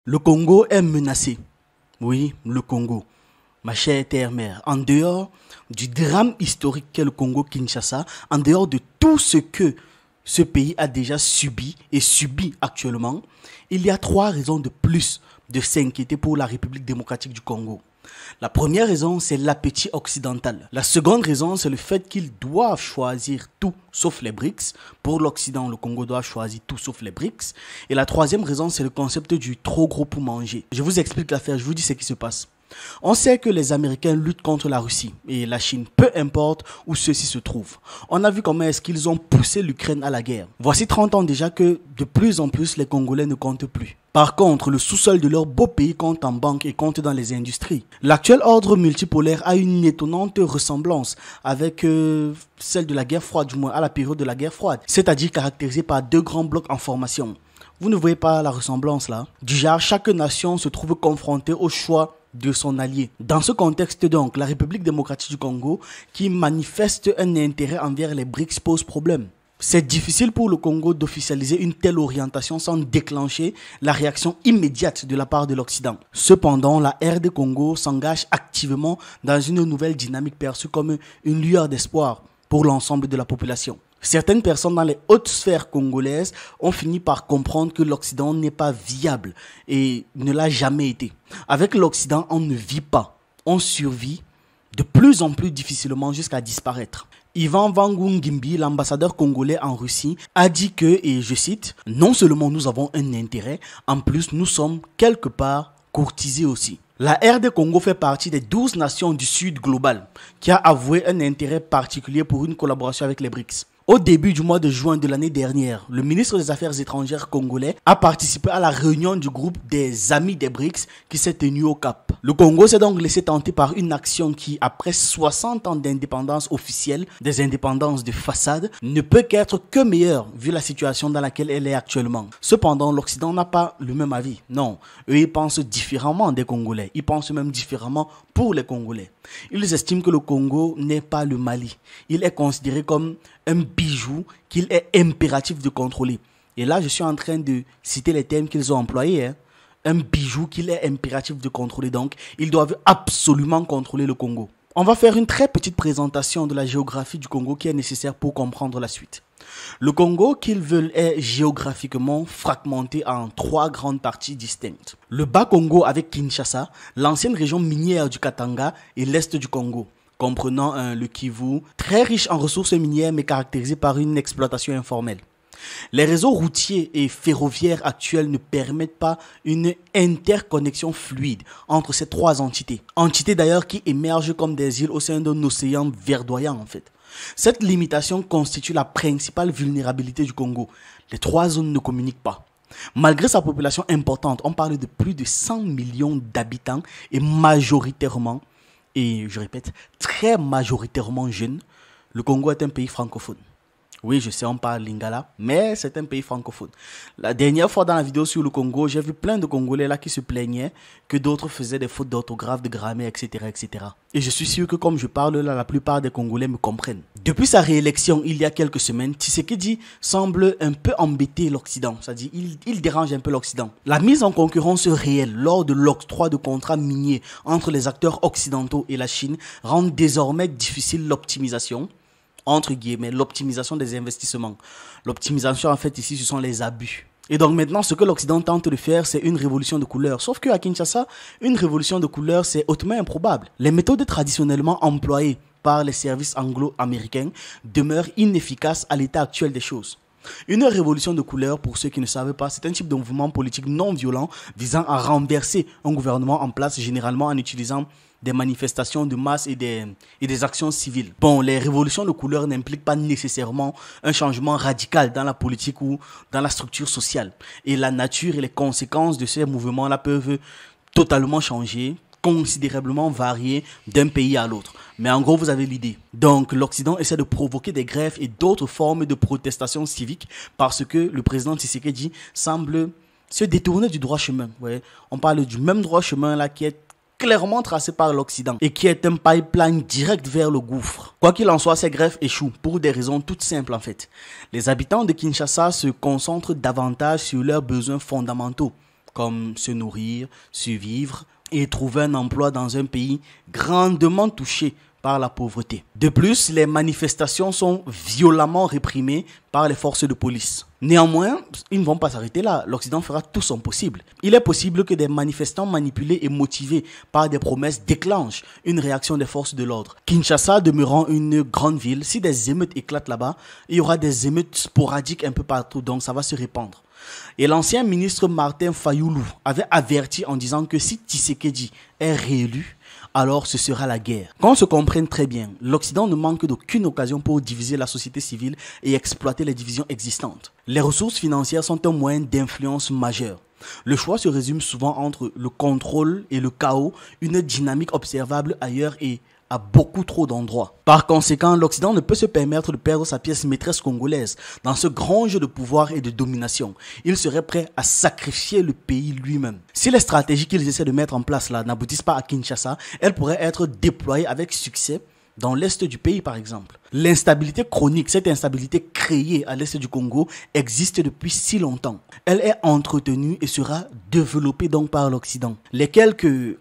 Le Congo est menacé. Oui, le Congo. Ma chère terre-mère, en dehors du drame historique qu'est le Congo-Kinshasa, en dehors de tout ce que ce pays a déjà subi et subit actuellement, il y a 3 raisons de plus de s'inquiéter pour la République démocratique du Congo. La première raison, c'est l'appétit occidental. La seconde raison, c'est le fait qu'ils doivent choisir tout sauf les BRICS. Pour l'Occident, le Congo doit choisir tout sauf les BRICS. Et la troisième raison, c'est le concept du trop gros pour manger. Je vous explique l'affaire, je vous dis ce qui se passe. On sait que les Américains luttent contre la Russie et la Chine, peu importe où ceux-ci se trouvent. On a vu comment est-ce qu'ils ont poussé l'Ukraine à la guerre. Voici 30 ans déjà que de plus en plus les Congolais ne comptent plus. Par contre, le sous-sol de leur beau pays compte en banque et compte dans les industries. L'actuel ordre multipolaire a une étonnante ressemblance avec celle de la guerre froide, du moins à la période de la guerre froide, c'est-à-dire caractérisée par 2 grands blocs en formation. Vous ne voyez pas la ressemblance là? Du genre, chaque nation se trouve confrontée au choix de son allié. Dans ce contexte donc, la République démocratique du Congo, qui manifeste un intérêt envers les BRICS, pose problème. C'est difficile pour le Congo d'officialiser une telle orientation sans déclencher la réaction immédiate de la part de l'Occident. Cependant, la RD Congo s'engage activement dans une nouvelle dynamique perçue comme une lueur d'espoir pour l'ensemble de la population. Certaines personnes dans les hautes sphères congolaises ont fini par comprendre que l'Occident n'est pas viable et ne l'a jamais été. Avec l'Occident, on ne vit pas, on survit de plus en plus difficilement jusqu'à disparaître. Ivan Vangu-Ngimbi, l'ambassadeur congolais en Russie, a dit que, et je cite, « Non seulement nous avons un intérêt, en plus nous sommes quelque part courtisés aussi ». La RD Congo fait partie des 12 nations du Sud global qui a avoué un intérêt particulier pour une collaboration avec les BRICS. Au début du mois de juin de l'année dernière, le ministre des Affaires étrangères congolais a participé à la réunion du groupe des Amis des BRICS qui s'est tenue au Cap. Le Congo s'est donc laissé tenter par une action qui, après 60 ans d'indépendance officielle, des indépendances de façade, ne peut qu'être que meilleure vu la situation dans laquelle elle est actuellement. Cependant, l'Occident n'a pas le même avis. Non, eux ils pensent différemment des Congolais. Ils pensent même différemment pour les Congolais. Ils estiment que le Congo n'est pas le Mali. Il est considéré comme un bijou qu'il est impératif de contrôler. Et là, je suis en train de citer les termes qu'ils ont employés. Un bijou qu'il est impératif de contrôler. Donc, ils doivent absolument contrôler le Congo. On va faire une très petite présentation de la géographie du Congo qui est nécessaire pour comprendre la suite. Le Congo qu'ils veulent est géographiquement fragmenté en 3 grandes parties distinctes. Le Bas-Congo avec Kinshasa, l'ancienne région minière du Katanga et l'Est du Congo, comprenant le Kivu, très riche en ressources minières mais caractérisé par une exploitation informelle. Les réseaux routiers et ferroviaires actuels ne permettent pas une interconnexion fluide entre ces 3 entités. Entités d'ailleurs qui émergent comme des îles au sein d'un océan verdoyant en fait. Cette limitation constitue la principale vulnérabilité du Congo. Les 3 zones ne communiquent pas. Malgré sa population importante, on parle de plus de 100 millions d'habitants et majoritairement, et je répète, très majoritairement jeunes, le Congo est un pays francophone. Oui, je sais, on parle lingala, mais c'est un pays francophone. La dernière fois dans la vidéo sur le Congo, j'ai vu plein de Congolais là qui se plaignaient que d'autres faisaient des fautes d'orthographe, de grammaire, etc., etc. Et je suis sûr que comme je parle là, la plupart des Congolais me comprennent. Depuis sa réélection il y a quelques semaines, Tshisekedi semble un peu embêter l'Occident, c'est-à-dire il dérange un peu l'Occident. La mise en concurrence réelle lors de l'octroi de contrats miniers entre les acteurs occidentaux et la Chine rend désormais difficile l'optimisation, entre guillemets, l'optimisation des investissements. L'optimisation, en fait, ici, ce sont les abus. Et donc maintenant, ce que l'Occident tente de faire, c'est une révolution de couleur. Sauf qu'à Kinshasa, une révolution de couleur, c'est hautement improbable. Les méthodes traditionnellement employées par les services anglo-américains demeurent inefficaces à l'état actuel des choses. Une révolution de couleur, pour ceux qui ne savent pas, c'est un type de mouvement politique non violent visant à renverser un gouvernement en place, généralement en utilisant des manifestations de masse et des actions civiles. Bon, les révolutions de couleur n'impliquent pas nécessairement un changement radical dans la politique ou dans la structure sociale. Et la nature et les conséquences de ces mouvements-là peuvent totalement changer, considérablement varier d'un pays à l'autre. Mais en gros, vous avez l'idée. Donc, l'Occident essaie de provoquer des grèves et d'autres formes de protestation civique parce que le président Tshisekedi semble se détourner du droit chemin. Ouais. On parle du même droit chemin là qui est clairement tracé par l'Occident et qui est un pipeline direct vers le gouffre. Quoi qu'il en soit, ces greffes échouent pour des raisons toutes simples en fait. Les habitants de Kinshasa se concentrent davantage sur leurs besoins fondamentaux, comme se nourrir, survivre et trouver un emploi dans un pays grandement touché par la pauvreté. De plus, les manifestations sont violemment réprimées par les forces de police. Néanmoins, ils ne vont pas s'arrêter là. L'Occident fera tout son possible. Il est possible que des manifestants manipulés et motivés par des promesses déclenchent une réaction des forces de l'ordre. Kinshasa demeurant une grande ville, si des émeutes éclatent là-bas, il y aura des émeutes sporadiques un peu partout, donc ça va se répandre. Et l'ancien ministre Martin Fayulu avait averti en disant que si Tshisekedi est réélu, alors ce sera la guerre. Qu'on se comprenne très bien, l'Occident ne manque d'aucune occasion pour diviser la société civile et exploiter les divisions existantes. Les ressources financières sont un moyen d'influence majeur. Le choix se résume souvent entre le contrôle et le chaos, une dynamique observable ailleurs et à beaucoup trop d'endroits. Par conséquent, l'Occident ne peut se permettre de perdre sa pièce maîtresse congolaise dans ce grand jeu de pouvoir et de domination. Il serait prêt à sacrifier le pays lui-même. Si les stratégies qu'ils essaient de mettre en place là n'aboutissent pas à Kinshasa, elles pourraient être déployées avec succès dans l'est du pays par exemple. L'instabilité chronique, cette instabilité créée à l'est du Congo existe depuis si longtemps. Elle est entretenue et sera développée donc par l'Occident.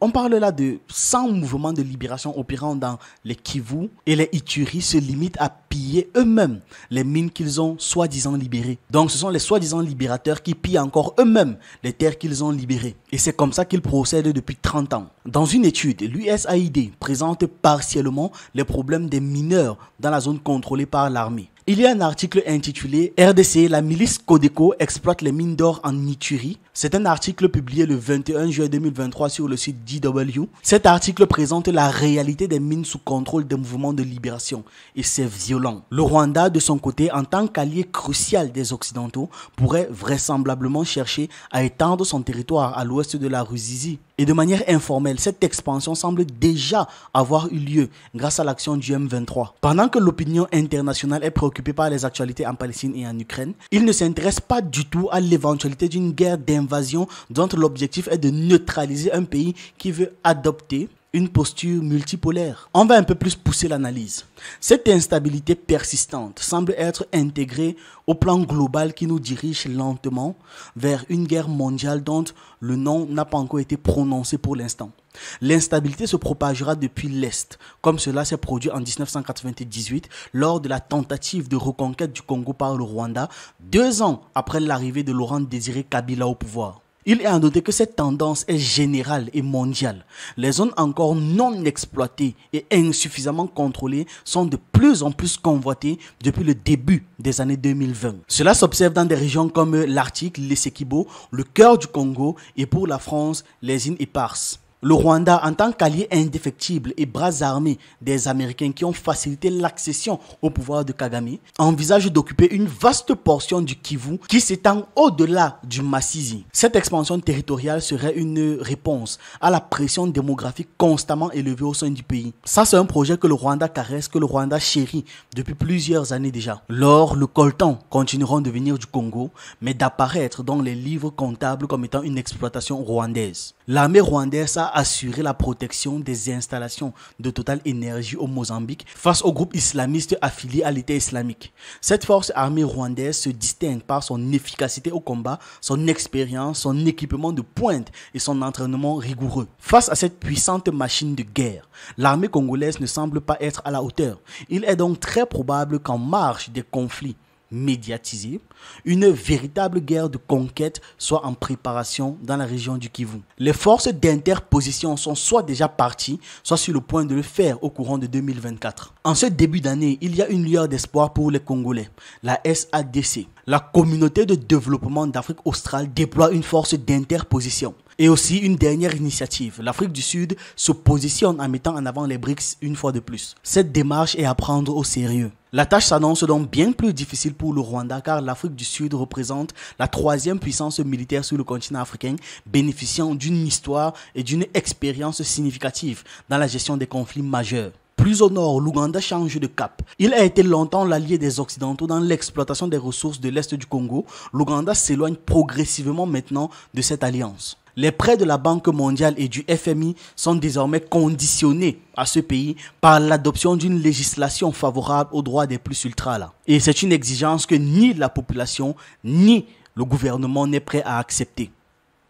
On parle là de 100 mouvements de libération opérant dans les Kivu et les Ituri se limitent à piller eux-mêmes les mines qu'ils ont soi-disant libérées. Donc ce sont les soi-disant libérateurs qui pillent encore eux-mêmes les terres qu'ils ont libérées. Et c'est comme ça qu'ils procèdent depuis 30 ans. Dans une étude, l'USAID présente partiellement les problèmes des mineurs dans la zone contrôlée par l'armée. Il y a un article intitulé « RDC, la milice Codeco exploite les mines d'or en Ituri ». C'est un article publié le 21 juin 2023 sur le site DW. Cet article présente la réalité des mines sous contrôle des mouvements de libération et c'est violent. Le Rwanda, de son côté, en tant qu'allié crucial des Occidentaux, pourrait vraisemblablement chercher à étendre son territoire à l'ouest de la Ruzizi. Et de manière informelle, cette expansion semble déjà avoir eu lieu grâce à l'action du M23. Pendant que l'opinion internationale est préoccupée par les actualités en Palestine et en Ukraine, il ne s'intéresse pas du tout à l'éventualité d'une guerre d'invasion dont l'objectif est de neutraliser un pays qui veut adopter une posture multipolaire. On va un peu plus pousser l'analyse. Cette instabilité persistante semble être intégrée au plan global qui nous dirige lentement vers une guerre mondiale dont le nom n'a pas encore été prononcé pour l'instant. L'instabilité se propagera depuis l'Est, comme cela s'est produit en 1998 lors de la tentative de reconquête du Congo par le Rwanda, 2 ans après l'arrivée de Laurent Désiré Kabila au pouvoir. Il est à noter que cette tendance est générale et mondiale. Les zones encore non exploitées et insuffisamment contrôlées sont de plus en plus convoitées depuis le début des années 2020. Cela s'observe dans des régions comme l'Arctique, l'Essequibo, le cœur du Congo et pour la France, les îles Éparses. Le Rwanda, en tant qu'allié indéfectible et bras armés des Américains qui ont facilité l'accession au pouvoir de Kagame, envisage d'occuper une vaste portion du Kivu qui s'étend au-delà du Masisi. Cette expansion territoriale serait une réponse à la pression démographique constamment élevée au sein du pays. Ça, c'est un projet que le Rwanda caresse, que le Rwanda chérit depuis plusieurs années déjà. L'or, le coltan continueront de venir du Congo, mais d'apparaître dans les livres comptables comme étant une exploitation rwandaise. L'armée rwandaise a assuré la protection des installations de Total Énergie au Mozambique face aux groupes islamistes affiliés à l'État islamique. Cette force armée rwandaise se distingue par son efficacité au combat, son expérience, son équipement de pointe et son entraînement rigoureux. Face à cette puissante machine de guerre, l'armée congolaise ne semble pas être à la hauteur. Il est donc très probable qu'en marge des conflits médiatisé, une véritable guerre de conquête soit en préparation dans la région du Kivu. Les forces d'interposition sont soit déjà parties, soit sur le point de le faire au courant de 2024. En ce début d'année, il y a une lueur d'espoir pour les Congolais, la SADC. La communauté de développement d'Afrique australe déploie une force d'interposition. Et aussi une dernière initiative, l'Afrique du Sud se positionne en mettant en avant les BRICS une fois de plus. Cette démarche est à prendre au sérieux. La tâche s'annonce donc bien plus difficile pour le Rwanda car l'Afrique du Sud représente la 3e puissance militaire sur le continent africain, bénéficiant d'une histoire et d'une expérience significative dans la gestion des conflits majeurs. Plus au nord, l'Ouganda change de cap. Il a été longtemps l'allié des Occidentaux dans l'exploitation des ressources de l'Est du Congo. L'Ouganda s'éloigne progressivement maintenant de cette alliance. Les prêts de la Banque mondiale et du FMI sont désormais conditionnés à ce pays par l'adoption d'une législation favorable aux droits des plus ultras là. Et c'est une exigence que ni la population ni le gouvernement n'est prêt à accepter.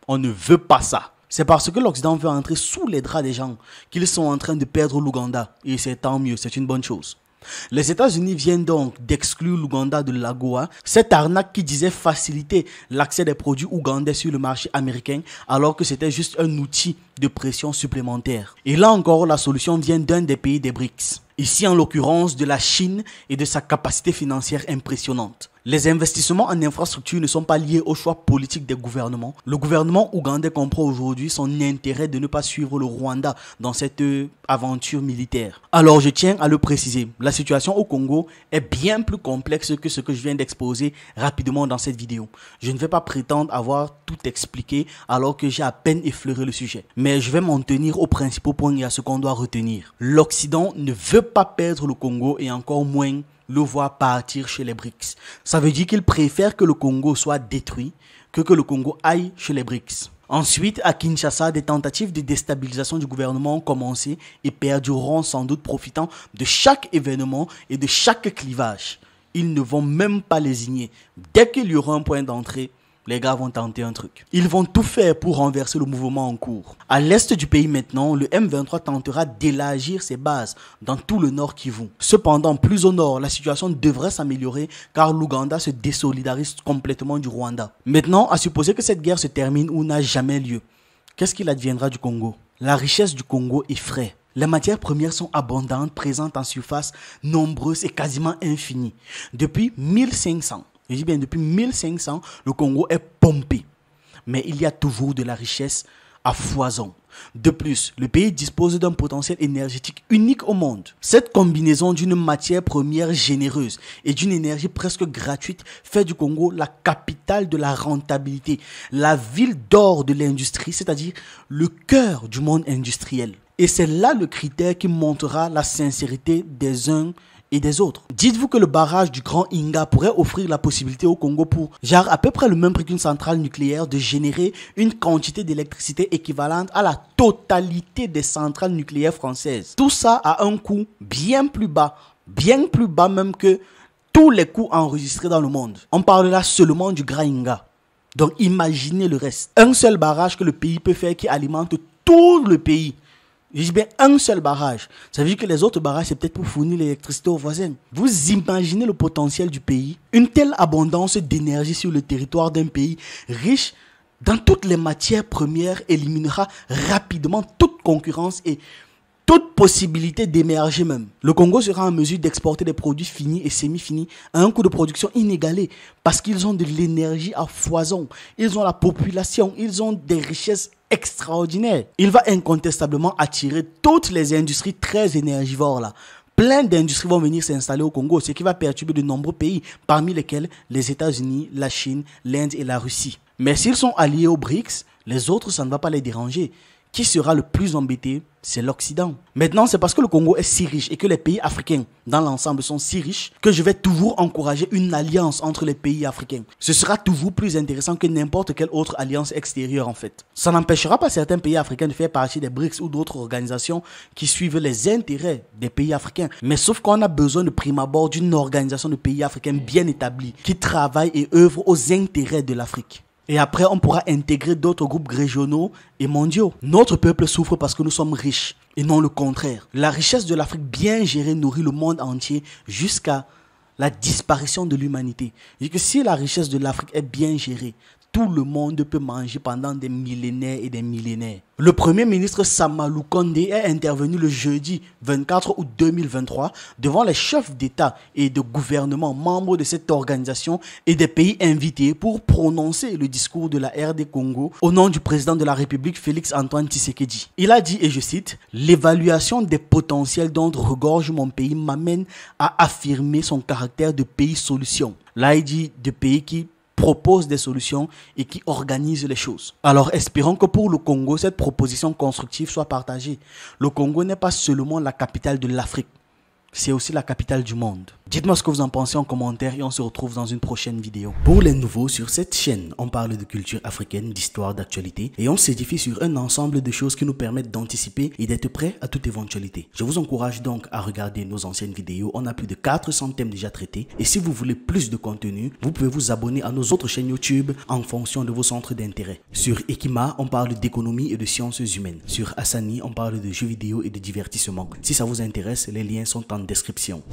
On ne veut pas ça. C'est parce que l'Occident veut entrer sous les draps des gens qu'ils sont en train de perdre l'Ouganda. Et c'est tant mieux, c'est une bonne chose. Les États-Unis viennent donc d'exclure l'Ouganda de l'AGOA, cette arnaque qui disait faciliter l'accès des produits ougandais sur le marché américain alors que c'était juste un outil de pression supplémentaire. Et là encore, la solution vient d'un des pays des BRICS. Ici, en l'occurrence, de la Chine et de sa capacité financière impressionnante. Les investissements en infrastructure ne sont pas liés au choix politique des gouvernements. Le gouvernement ougandais comprend aujourd'hui son intérêt de ne pas suivre le Rwanda dans cette aventure militaire. Alors, je tiens à le préciser, la situation au Congo est bien plus complexe que ce que je viens d'exposer rapidement dans cette vidéo. Je ne vais pas prétendre avoir tout expliqué alors que j'ai à peine effleuré le sujet. Mais je vais m'en tenir aux principaux points et à ce qu'on doit retenir. L'Occident ne veut pas perdre le Congo et encore moins le voir partir chez les BRICS. Ça veut dire qu'il préfère que le Congo soit détruit que le Congo aille chez les BRICS. Ensuite, à Kinshasa, des tentatives de déstabilisation du gouvernement ont commencé et perdureront sans doute profitant de chaque événement et de chaque clivage. Ils ne vont même pas lésigner. Dès qu'il y aura un point d'entrée, les gars vont tenter un truc. Ils vont tout faire pour renverser le mouvement en cours. À l'est du pays maintenant, le M23 tentera d'élargir ses bases dans tout le nord Kivu. Cependant, plus au nord, la situation devrait s'améliorer car l'Ouganda se désolidarise complètement du Rwanda. Maintenant, à supposer que cette guerre se termine ou n'a jamais lieu, qu'est-ce qu'il adviendra du Congo? La richesse du Congo effraie. Les matières premières sont abondantes, présentes en surface, nombreuses et quasiment infinies. Depuis 1500. Je dis bien, depuis 1500, le Congo est pompé. Mais il y a toujours de la richesse à foison. De plus, le pays dispose d'un potentiel énergétique unique au monde. Cette combinaison d'une matière première généreuse et d'une énergie presque gratuite fait du Congo la capitale de la rentabilité, la ville d'or de l'industrie, c'est-à-dire le cœur du monde industriel. Et c'est là le critère qui montrera la sincérité des uns et des autres. Dites-vous que le barrage du Grand Inga pourrait offrir la possibilité au Congo pour, genre à peu près le même prix qu'une centrale nucléaire, de générer une quantité d'électricité équivalente à la totalité des centrales nucléaires françaises. Tout ça à un coût bien plus bas même que tous les coûts enregistrés dans le monde. On parle là seulement du Grand Inga. Donc imaginez le reste. Un seul barrage que le pays peut faire qui alimente tout le pays. Je dis bien un seul barrage. Ça veut dire que les autres barrages, c'est peut-être pour fournir l'électricité aux voisins. Vous imaginez le potentiel du pays? Une telle abondance d'énergie sur le territoire d'un pays riche dans toutes les matières premières éliminera rapidement toute concurrence et toute possibilité d'émerger même. Le Congo sera en mesure d'exporter des produits finis et semi-finis à un coût de production inégalé parce qu'ils ont de l'énergie à foison, ils ont la population, ils ont des richesses extraordinaires. Il va incontestablement attirer toutes les industries très énergivores là. Plein d'industries vont venir s'installer au Congo, ce qui va perturber de nombreux pays, parmi lesquels les États-Unis, la Chine, l'Inde et la Russie. Mais s'ils sont alliés aux BRICS, les autres, ça ne va pas les déranger. Qui sera le plus embêté? C'est l'Occident. Maintenant, c'est parce que le Congo est si riche et que les pays africains dans l'ensemble sont si riches que je vais toujours encourager une alliance entre les pays africains. Ce sera toujours plus intéressant que n'importe quelle autre alliance extérieure en fait. Ça n'empêchera pas certains pays africains de faire partie des BRICS ou d'autres organisations qui suivent les intérêts des pays africains. Mais sauf qu'on a besoin de prime abord d'une organisation de pays africains bien établie qui travaille et œuvre aux intérêts de l'Afrique. Et après, on pourra intégrer d'autres groupes régionaux et mondiaux. Notre peuple souffre parce que nous sommes riches et non le contraire. La richesse de l'Afrique bien gérée nourrit le monde entier jusqu'à la disparition de l'humanité. Je dis que si la richesse de l'Afrique est bien gérée, tout le monde peut manger pendant des millénaires et des millénaires. Le Premier ministre Samalou Kondé est intervenu le jeudi 24 août 2023 devant les chefs d'État et de gouvernement membres de cette organisation et des pays invités pour prononcer le discours de la RD Congo au nom du président de la République Félix Antoine Tshisekedi. Il a dit, et je cite, « L'évaluation des potentiels dont regorge mon pays m'amène à affirmer son caractère de pays solution. » Là, il dit de pays qui propose des solutions et qui organise les choses. Alors espérons que pour le Congo, cette proposition constructive soit partagée. Le Congo n'est pas seulement la capitale de l'Afrique. c'est aussi la capitale du monde. Dites-moi ce que vous en pensez en commentaire et on se retrouve dans une prochaine vidéo. Pour les nouveaux, sur cette chaîne, on parle de culture africaine, d'histoire, d'actualité et on s'édifie sur un ensemble de choses qui nous permettent d'anticiper et d'être prêts à toute éventualité. Je vous encourage donc à regarder nos anciennes vidéos. On a plus de 400 thèmes déjà traités et si vous voulez plus de contenu, vous pouvez vous abonner à nos autres chaînes YouTube en fonction de vos centres d'intérêt. Sur Ekima, on parle d'économie et de sciences humaines. Sur Hassani, on parle de jeux vidéo et de divertissement. Si ça vous intéresse, les liens sont en description.